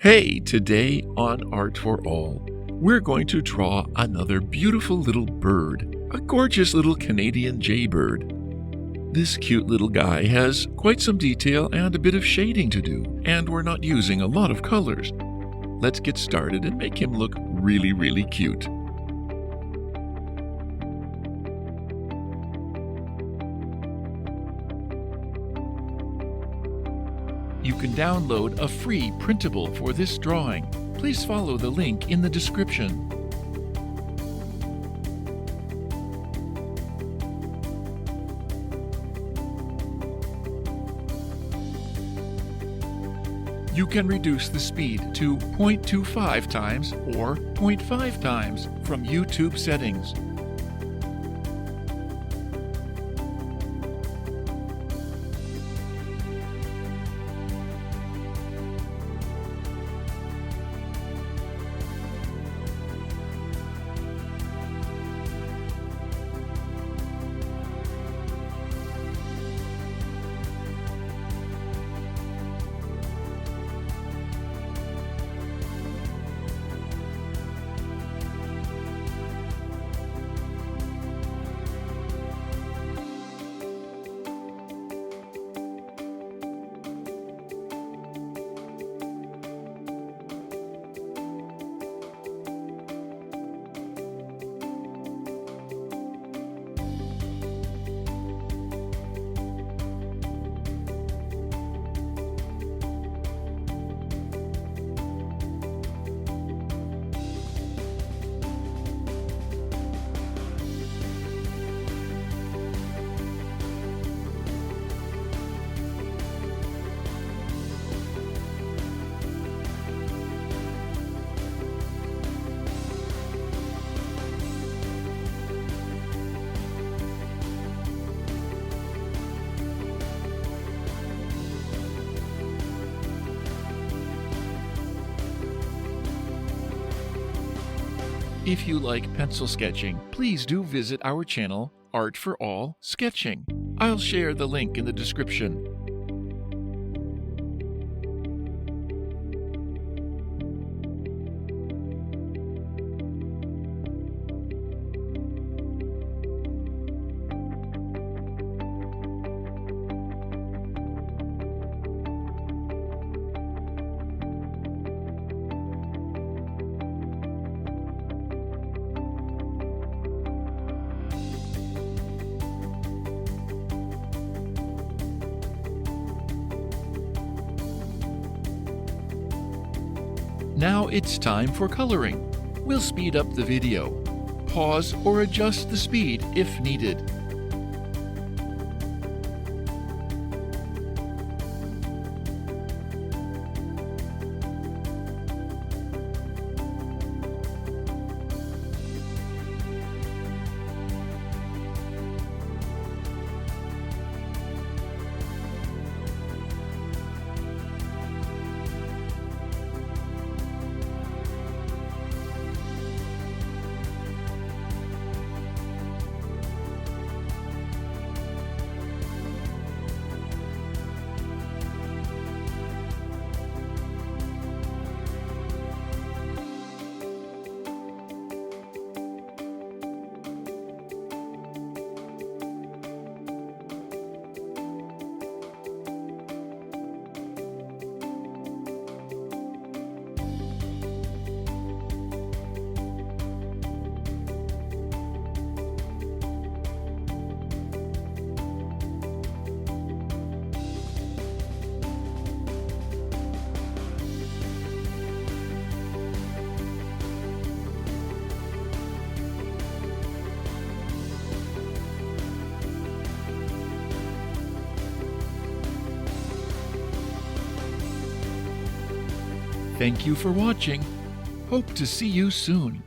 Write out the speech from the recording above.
Hey, today on Art for All, we're going to draw another beautiful little bird, a gorgeous little Canadian jaybird. This cute little guy has quite some detail and a bit of shading to do, and we're not using a lot of colors. Let's get started and make him look really cute. You can download a free printable for this drawing. Please follow the link in the description. You can reduce the speed to 0.25 times or 0.5 times from YouTube settings. If you like pencil sketching, please do visit our channel, Art for All Sketching. I'll share the link in the description. Now it's time for coloring. We'll speed up the video. Pause or adjust the speed if needed. Thank you for watching. Hope to see you soon.